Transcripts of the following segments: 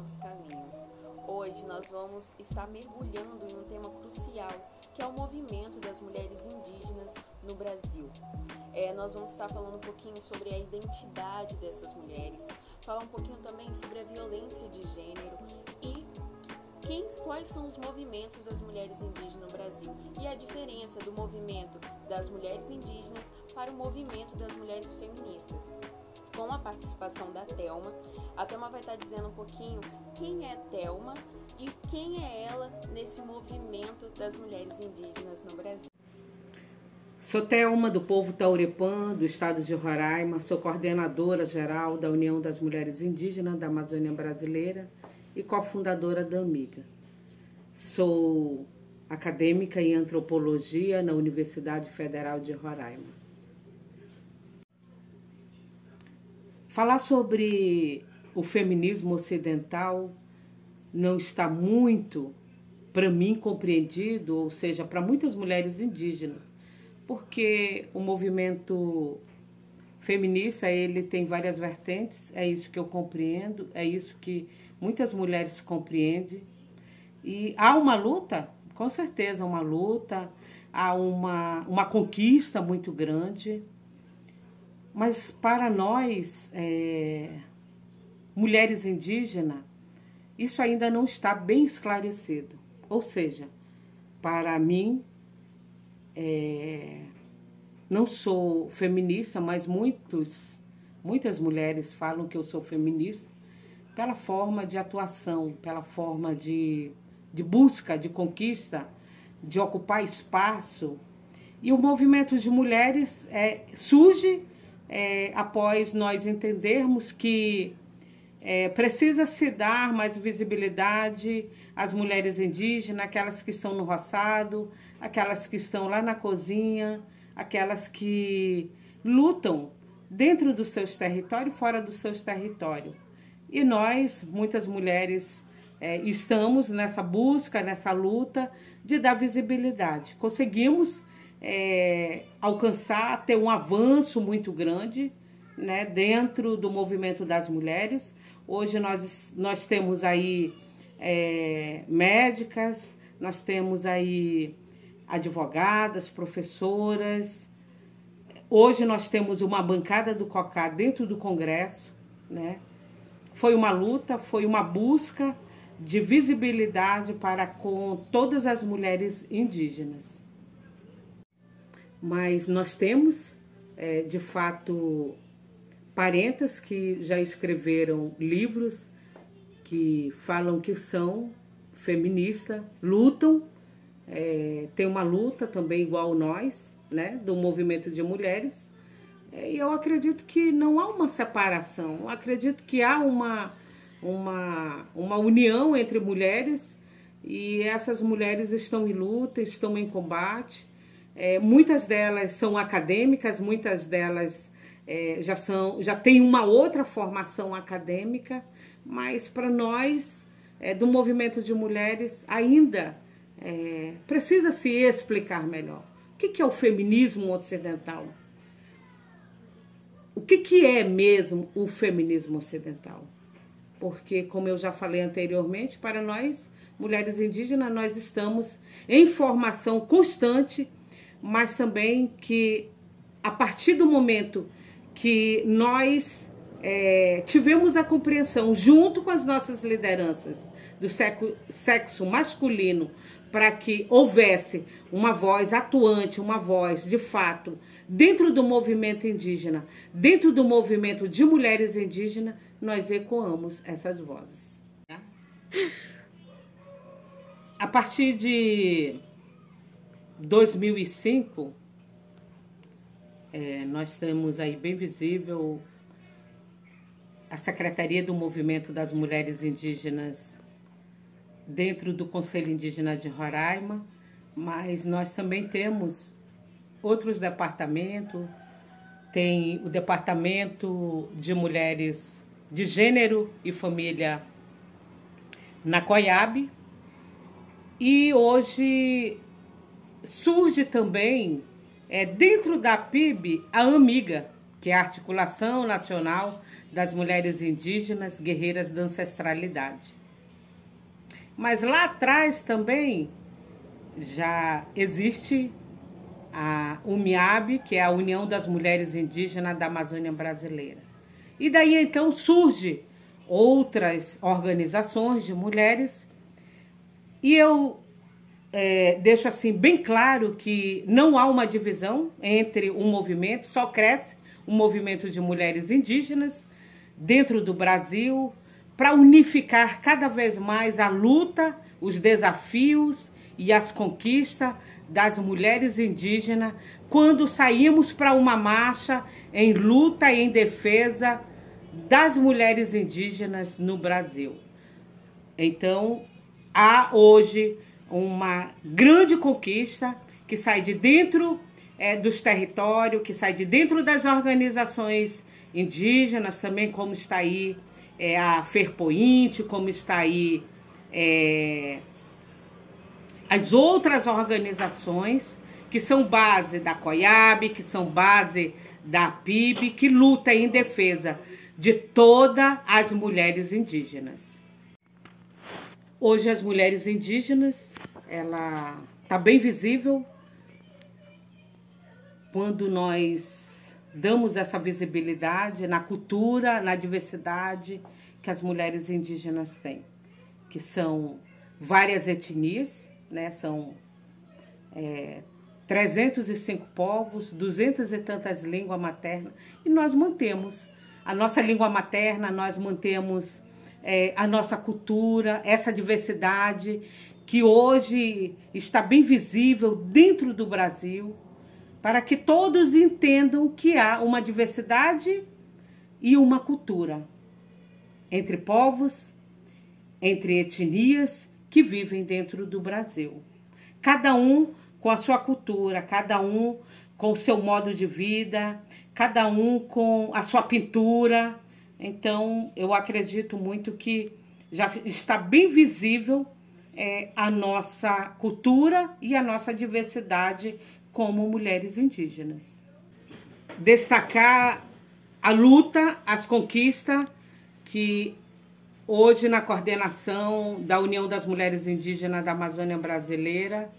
novos caminhos. Hoje nós vamos estar mergulhando em um tema crucial, que é o movimento das mulheres indígenas no Brasil. Nós vamos estar falando um pouquinho sobre a identidade dessas mulheres, falar um pouquinho também sobre a violência de gênero e quais são os movimentos das mulheres indígenas no Brasil e a diferença do movimento das mulheres indígenas para o movimento das mulheres feministas. Com a participação da Thelma, a Thelma vai estar dizendo um pouquinho quem é Thelma e quem é ela nesse movimento das mulheres indígenas no Brasil. Sou Thelma, do povo Taurepã, do estado de Roraima, sou coordenadora geral da União das Mulheres Indígenas da Amazônia Brasileira e cofundadora da Amiga. Sou acadêmica em antropologia na Universidade Federal de Roraima. Falar sobre o feminismo ocidental não está muito, para mim, compreendido, ou seja, para muitas mulheres indígenas, porque o movimento feminista, ele tem várias vertentes, é isso que eu compreendo, é isso que muitas mulheres compreendem. E há uma luta, com certeza uma luta, há uma conquista muito grande, mas para nós, mulheres indígenas, isso ainda não está bem esclarecido. Ou seja, para mim, não sou feminista, mas muitas mulheres falam que eu sou feminista pela forma de atuação, pela forma de busca, de conquista, de ocupar espaço. E o movimento de mulheres surge após nós entendermos que precisa se dar mais visibilidade às mulheres indígenas, aquelas que estão no roçado, aquelas que estão lá na cozinha, aquelas que lutam dentro dos seus territórios e fora dos seus territórios. E nós, muitas mulheres, estamos nessa busca, nessa luta de dar visibilidade. Conseguimos alcançar, ter um avanço muito grande, né, dentro do movimento das mulheres. Hoje nós temos aí médicas, nós temos aí advogadas, professoras. Hoje nós temos uma bancada do COCA dentro do Congresso, né? Foi uma luta, foi uma busca de visibilidade para com todas as mulheres indígenas. Mas nós temos, de fato, parentas que já escreveram livros que falam que são feministas, lutam, tem uma luta também igual nós, né, do movimento de mulheres. E eu acredito que não há uma separação, eu acredito que há uma união entre mulheres, e essas mulheres estão em luta, estão em combate. Muitas delas são acadêmicas, muitas delas já têm uma outra formação acadêmica, mas para nós, do movimento de mulheres, ainda precisa se explicar melhor. O que é o feminismo ocidental? O que é mesmo o feminismo ocidental? Porque, como eu já falei anteriormente, para nós, mulheres indígenas, nós estamos em formação constante, mas também que, a partir do momento que nós tivemos a compreensão, junto com as nossas lideranças do sexo masculino, para que houvesse uma voz atuante, uma voz de fato, dentro do movimento indígena, dentro do movimento de mulheres indígenas, nós ecoamos essas vozes. A partir de 2005, nós temos aí bem visível a Secretaria do Movimento das Mulheres Indígenas dentro do Conselho Indígena de Roraima, mas nós também temos outros departamentos. Tem o Departamento de Mulheres de Gênero e Família na COIAB, e hoje surge também, dentro da PIB, a Amiga, que é a Articulação Nacional das mulheres indígenas guerreiras da ancestralidade. Mas lá atrás também já existe a UMIAB, que é a União das Mulheres Indígenas da Amazônia Brasileira. E daí então surge outras organizações de mulheres, e eu deixo assim bem claro que não há uma divisão entre um movimento, só cresce um movimento de mulheres indígenas dentro do Brasil para unificar cada vez mais a luta, os desafios e as conquistas das mulheres indígenas quando saímos para uma marcha em luta e em defesa das mulheres indígenas no Brasil. Então, há hoje uma grande conquista que sai de dentro dos territórios, que sai de dentro das organizações indígenas, também como está aí a Ferpoint, como está aí as outras organizações que são base da COIAB, que são base da PIB, que luta em defesa de todas as mulheres indígenas. Hoje as mulheres indígenas, ela está bem visível quando nós damos essa visibilidade na cultura, na diversidade que as mulheres indígenas têm, que são várias etnias, né? São 305 povos, 200 e tantas línguas maternas, e nós mantemos a nossa língua materna, nós mantemos a nossa cultura, essa diversidade que hoje está bem visível dentro do Brasil, para que todos entendam que há uma diversidade e uma cultura entre povos, entre etnias que vivem dentro do Brasil. Cada um com a sua cultura, cada um com o seu modo de vida, cada um com a sua pintura. Então, eu acredito muito que já está bem visível a nossa cultura e a nossa diversidade como mulheres indígenas. Destacar a luta, as conquistas que hoje na coordenação da União das Mulheres Indígenas da Amazônia Brasileira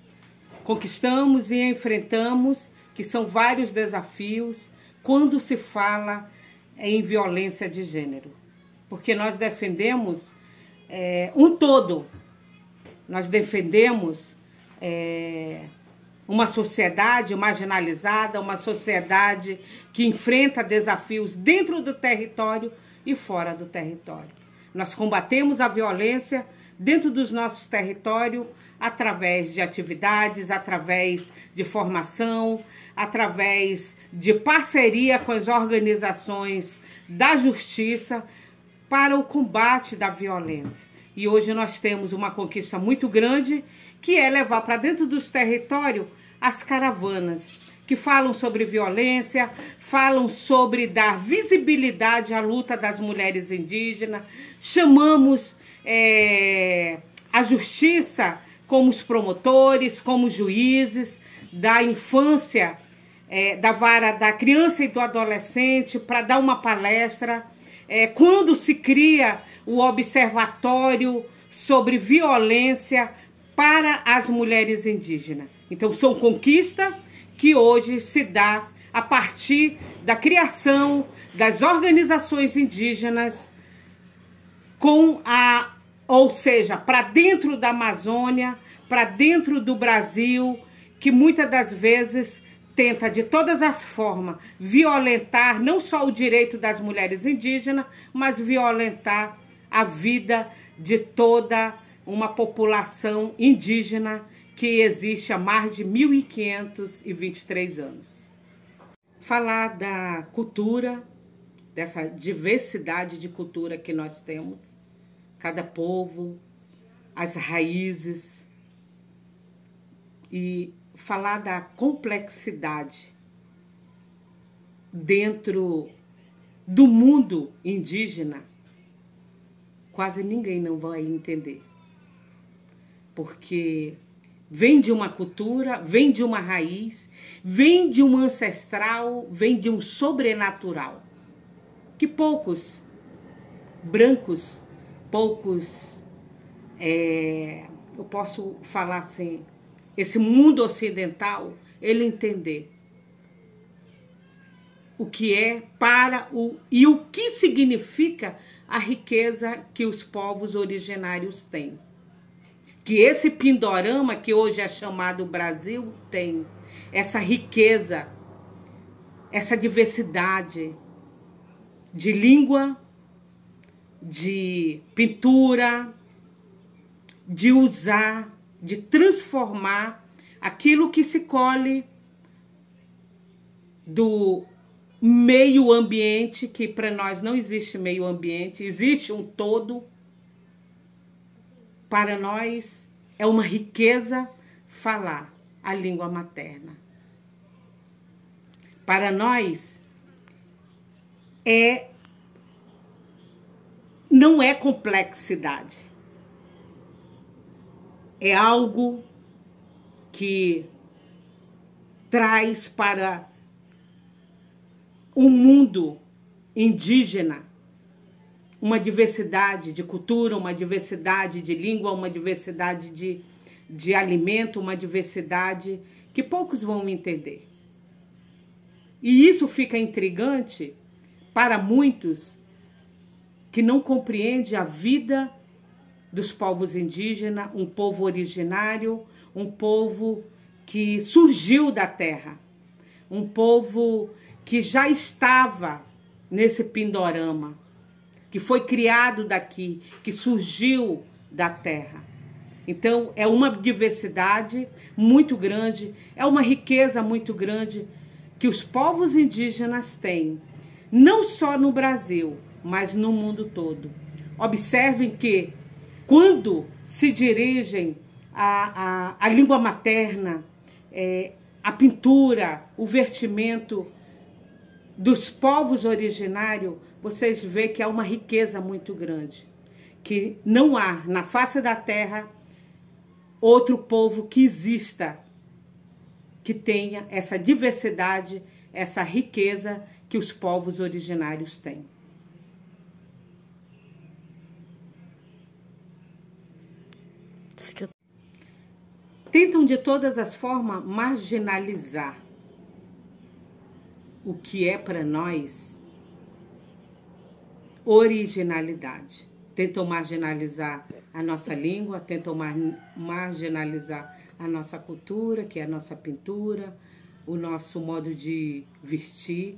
conquistamos e enfrentamos, que são vários desafios quando se fala em violência de gênero. Porque nós defendemos um todo, nós defendemos uma sociedade marginalizada, uma sociedade que enfrenta desafios dentro do território e fora do território. Nós combatemos a violência dentro dos nossos territórios através de atividades, através de formação, através de parceria com as organizações da justiça para o combate da violência. E hoje nós temos uma conquista muito grande, que é levar para dentro dos territórios as caravanas, que falam sobre violência, falam sobre dar visibilidade à luta das mulheres indígenas. Chamamos a justiça como os promotores, como os juízes da infância, da vara da criança e do adolescente, para dar uma palestra. Quando se cria o Observatório sobre Violência para as Mulheres Indígenas. Então, são conquistas que hoje se dá a partir da criação das organizações indígenas, ou seja, para dentro da Amazônia, para dentro do Brasil, que muitas das vezes tenta de todas as formas violentar não só o direito das mulheres indígenas, mas violentar a vida de toda uma população indígena que existe há mais de 1.523 anos. Falar da cultura, dessa diversidade de cultura que nós temos, cada povo, as raízes, e falar da complexidade dentro do mundo indígena, quase ninguém não vai entender. Porque vem de uma cultura, vem de uma raiz, vem de um ancestral, vem de um sobrenatural, que poucos brancos, poucos, eu posso falar assim, esse mundo ocidental, ele entender o que é e o que significa a riqueza que os povos originários têm. Que esse Pindorama, que hoje é chamado Brasil, tem essa riqueza, essa diversidade de língua, de pintura, de usar, de transformar aquilo que se colhe do meio ambiente, que para nós não existe meio ambiente, existe um todo. Para nós é uma riqueza falar a língua materna. Para nós não é complexidade. É algo que traz para o mundo indígena uma diversidade de cultura, uma diversidade de língua, uma diversidade de alimento, uma diversidade que poucos vão entender. E isso fica intrigante para muitos que não compreendem a vida dos povos indígenas, um povo originário, um povo que surgiu da terra, um povo que já estava nesse Pindorama, que foi criado daqui, que surgiu da terra. Então, é uma diversidade muito grande, é uma riqueza muito grande que os povos indígenas têm, não só no Brasil, mas no mundo todo. Observem que, quando se dirigem à língua materna, a pintura, o vestimento dos povos originários, vocês veem que há uma riqueza muito grande, que não há na face da terra outro povo que exista, que tenha essa diversidade, essa riqueza que os povos originários têm. Tentam de todas as formas marginalizar o que é para nós originalidade. Tentam marginalizar a nossa língua, tentam marginalizar a nossa cultura, que é a nossa pintura, o nosso modo de vestir,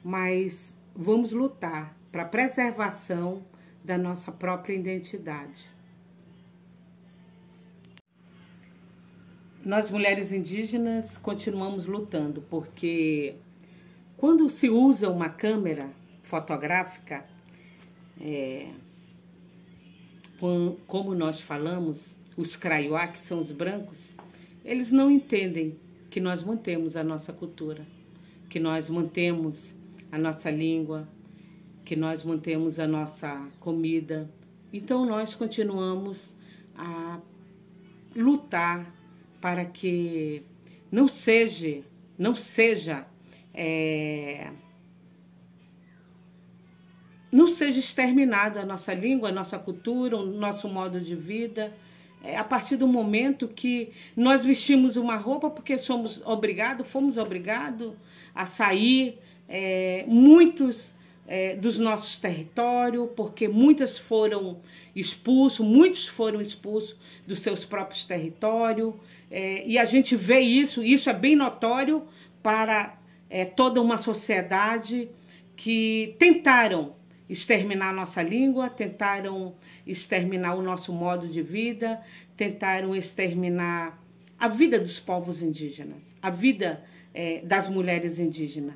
mas vamos lutar para a preservação da nossa própria identidade. Nós, mulheres indígenas, continuamos lutando, porque quando se usa uma câmera fotográfica, como nós falamos, os Craiuá, que são os brancos, eles não entendem que nós mantemos a nossa cultura, que nós mantemos a nossa língua, que nós mantemos a nossa comida. Então nós continuamos a lutar para que não seja exterminada a nossa língua, a nossa cultura, o nosso modo de vida. A partir do momento que nós vestimos uma roupa porque fomos obrigados a sair, muitos dos nossos territórios, porque muitos foram expulsos dos seus próprios territórios, e a gente vê isso é bem notório para toda uma sociedade que tentaram exterminar a nossa língua, tentaram exterminar o nosso modo de vida, tentaram exterminar a vida dos povos indígenas, a vida das mulheres indígenas.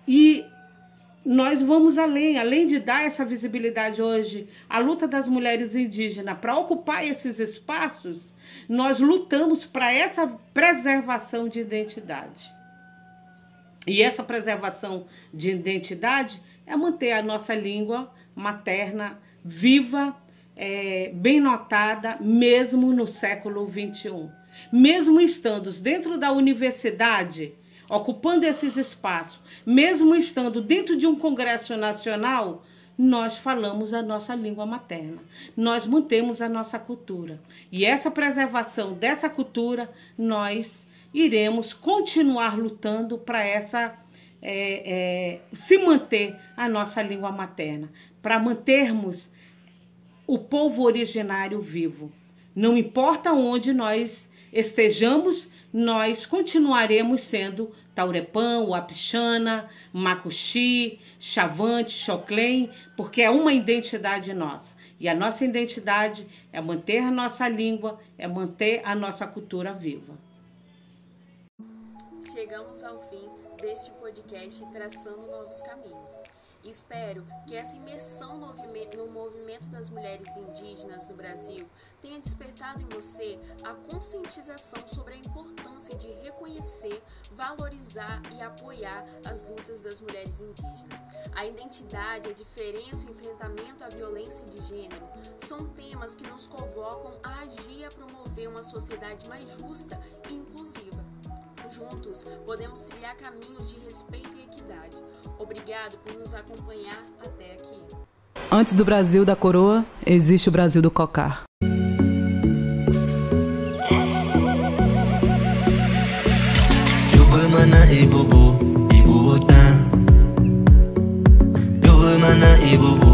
E nós vamos além de dar essa visibilidade hoje, a luta das mulheres indígenas para ocupar esses espaços, nós lutamos para essa preservação de identidade. E essa preservação de identidade é manter a nossa língua materna viva, bem notada, mesmo no século XXI. Mesmo estando dentro da universidade, ocupando esses espaços, mesmo estando dentro de um congresso nacional, nós falamos a nossa língua materna. Nós mantemos a nossa cultura. E essa preservação dessa cultura, nós iremos continuar lutando para se manter a nossa língua materna, para mantermos o povo originário vivo. Não importa onde nós estejamos, nós continuaremos sendo Taurepã, Uapixana, Macuxi, Chavante, Xoclém, porque é uma identidade nossa. E a nossa identidade é manter a nossa língua, é manter a nossa cultura viva. Chegamos ao fim deste podcast Traçando Novos Caminhos. Espero que essa imersão no movimento das mulheres indígenas no Brasil tenha despertado em você a conscientização sobre a importância de reconhecer, valorizar e apoiar as lutas das mulheres indígenas. A identidade, a diferença e o enfrentamento à violência de gênero são temas que nos convocam a agir e a promover uma sociedade mais justa e inclusiva. Juntos, podemos trilhar caminhos de respeito e equidade. Obrigado por nos acompanhar até aqui. Antes do Brasil da coroa, existe o Brasil do cocar. Ibu